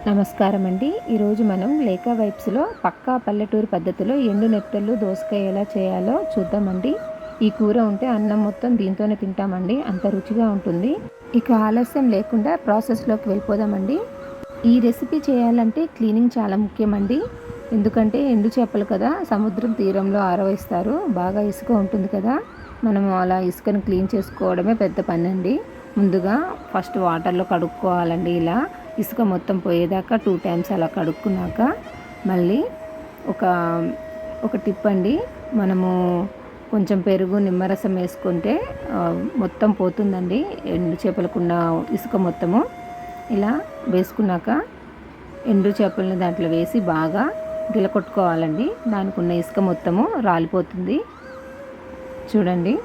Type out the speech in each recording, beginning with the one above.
నమస్కారం అండి. ఈరోజు మనం లేకా వైబ్స్లో పక్కా పల్లెటూరు పద్ధతిలో ఎండు నెత్తళ్ళు దోసకాయ ఎలా చేయాలో చూద్దామండి. ఈ కూర ఉంటే అన్నం మొత్తం దీంతోనే తింటామండి, అంత రుచిగా ఉంటుంది. ఇక ఆలస్యం లేకుండా ప్రాసెస్లోకి వెళ్ళిపోదామండి. ఈ రెసిపీ చేయాలంటే క్లీనింగ్ చాలా ముఖ్యమండి. ఎందుకంటే ఎండు చేపలు కదా, సముద్రం తీరంలో ఆరవేస్తారు, బాగా ఇసుక ఉంటుంది కదా, మనము అలా ఇసుకను క్లీన్ చేసుకోవడమే పెద్ద పని అండి. ముందుగా ఫస్ట్ వాటర్లో కడుక్కోవాలండి. ఇలా ఇసుక మొత్తం పోయేదాకా 2 టైమ్స్ అలా కడుక్కున్నాక మళ్ళీ ఒక ఒక టిప్ అండి, మనము కొంచెం పెరుగు నిమ్మరసం వేసుకుంటే మొత్తం పోతుందండి ఎండు చేపలకున్న ఇసుక మొత్తము. ఇలా వేసుకున్నాక ఎండు చేపలని దాంట్లో వేసి బాగా గిలకొట్టుకోవాలండి, దానికి ఉన్న ఇసుక మొత్తము రాలిపోతుంది. చూడండి,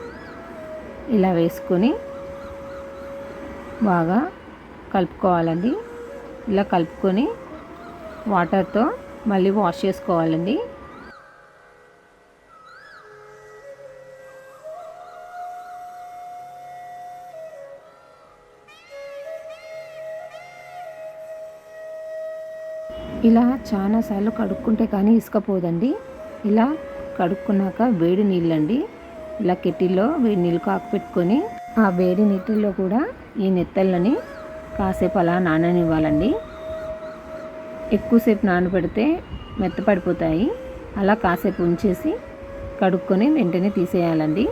ఇలా వేసుకొని బాగా కలుపుకోవాలండి. ఇలా కలుపుకొని వాటర్తో మళ్ళీ వాష్ చేసుకోవాలండి. ఇలా చాలాసార్లు కడుక్కుంటే కానీ ఇసుక పోదండి. ఇలా కడుక్కున్నాక వేడి నీళ్ళండి, ఇలా కెటిల్లో వేడి నీళ్ళు కాకపెట్టుకొని ఆ వేడి నీటిల్లో కూడా ఈ నెత్తళ్ళని కాసేపు అలా నాననివ్వాలండి. ఎక్కువసేపు నానబెడితే మెత్తపడిపోతాయి. అలా కాసేపు ఉంచేసి కడుక్కొని వెంటనే తీసేయాలండి.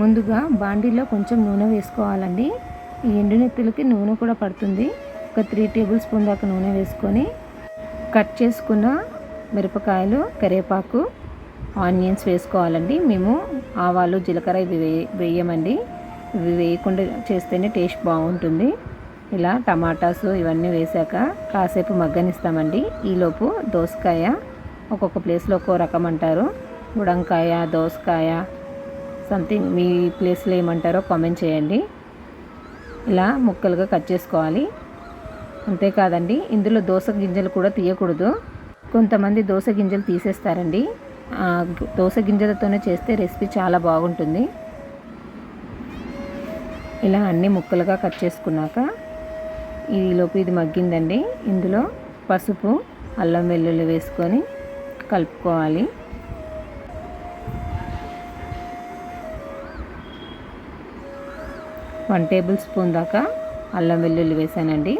ముందుగా బాండీలో కొంచెం నూనె వేసుకోవాలండి. ఈ ఎండునెత్తులకి నూనె కూడా పడుతుంది. ఒక 3 టేబుల్ స్పూన్ దాకా నూనె వేసుకొని కట్ చేసుకున్న మిరపకాయలు, కరివేపాకు, ఆనియన్స్ వేసుకోవాలండి. మేము ఆవాలు, జీలకర్ర ఇవి వేయమండి. ఇవి వేయకుండా చేస్తేనే టేస్ట్ బాగుంటుంది. ఇలా టమాటాస్ ఇవన్నీ వేసాక కాసేపు మగ్గనిస్తామండి. ఈలోపు దోసకాయ ఒక్కొక్క ప్లేస్లో ఒక్కో రకం అంటారు, బుడంకాయ, దోసకాయ, సంథింగ్ మీ ప్లేస్లో ఏమంటారో కామెంట్ చేయండి. ఇలా ముక్కలుగా కట్ చేసుకోవాలి. అంతేకాదండి, ఇందులో దోస గింజలు కూడా తీయకూడదు. కొంతమంది దోస గింజలు తీసేస్తారండి. దోస గింజలతోనే చేస్తే రెసిపీ చాలా బాగుంటుంది. ఇలా అన్ని ముక్కలుగా కట్ చేసుకున్నాక ఈలోపు ఇది మగ్గిందండి. ఇందులో పసుపు, అల్లం వెల్లుల్లి వేసుకొని కలుపుకోవాలి. వన్ టేబుల్ స్పూన్ దాకా అల్లం వెల్లుల్లి వేసానండి.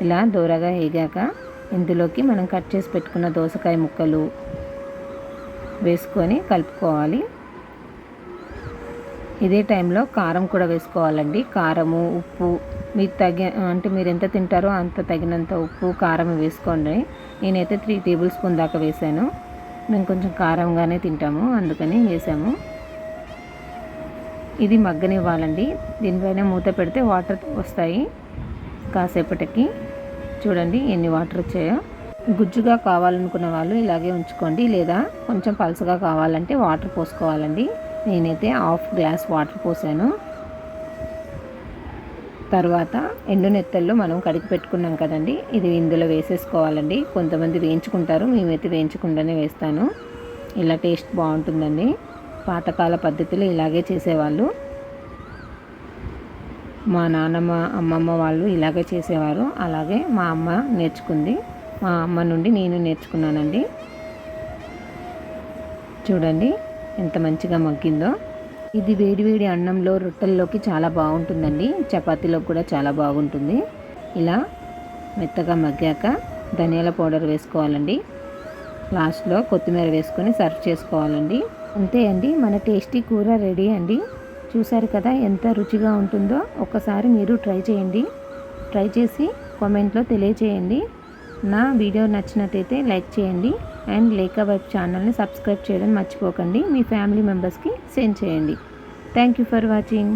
ఇలా దూరగా వేగాక ఇందులోకి మనం కట్ చేసి పెట్టుకున్న దోసకాయ ముక్కలు వేసుకొని కలుపుకోవాలి. ఇదే టైంలో కారం కూడా వేసుకోవాలండి. కారము, ఉప్పు మీరు ఎంత తింటారో అంత తగినంత ఉప్పు, కారం వేసుకోండి. నేనైతే 3 టేబుల్ స్పూన్ దాకా వేసాను. మేము కొంచెం కారంగానే తింటాము, అందుకని వేసాము. ఇది మగ్గనివ్వాలండి. దీనిపైన మూత పెడితే వాటర్ వస్తాయి కాసేపటికి. చూడండి ఎన్ని వాటర్ వచ్చాయో. గుజ్జుగా కావాలనుకున్న వాళ్ళు ఇలాగే ఉంచుకోండి, లేదా కొంచెం పలుసగా కావాలంటే వాటర్ పోసుకోవాలండి. నేనైతే 1/2 గ్లాస్ వాటర్ పోసాను. తర్వాత ఎండు నెత్తళ్ళు మనం కడిగి పెట్టుకున్నాం కదండి, ఇది ఇందులో వేసేసుకోవాలండి. కొంతమంది వేయించుకుంటారు, మేమైతే వేయించకుండానే వేస్తాను. ఇలా టేస్ట్ బాగుంటుందండి. పాతకాల పద్ధతిలో ఇలాగే చేసేవాళ్ళు. మా నాన్నమ్మ, అమ్మమ్మ వాళ్ళు ఇలాగే చేసేవారు. అలాగే మా అమ్మ నేర్చుకుంది, మా అమ్మ నుండి నేను నేర్చుకున్నానండి. చూడండి ఎంత మంచిగా మగ్గిందో. ఇది వేడివేడి అన్నంలో, రొట్టెల్లోకి చాలా బాగుంటుందండి. చపాతీలోకి కూడా చాలా బాగుంటుంది. ఇలా మెత్తగా మగ్గాక ధనియాల పౌడర్ వేసుకోవాలండి. లాస్ట్లో కొత్తిమీర వేసుకొని సర్వ్ చేసుకోవాలండి. అంతే అండి, మన టేస్టీ కూర రెడీ అండి. చూసారు కదా ఎంత రుచిగా ఉంటుందో. ఒక్కసారి మీరు ట్రై చేయండి. ట్రై చేసి కామెంట్లో తెలియచేయండి. నా వీడియో నచ్చినట్టయితే లైక్ చేయండి అండ్ లేకా వైబ్ ఛానల్ని సబ్స్క్రైబ్ చేయడం మర్చిపోకండి. మీ ఫ్యామిలీ మెంబర్స్కి సెండ్ చేయండి. Thank you for watching.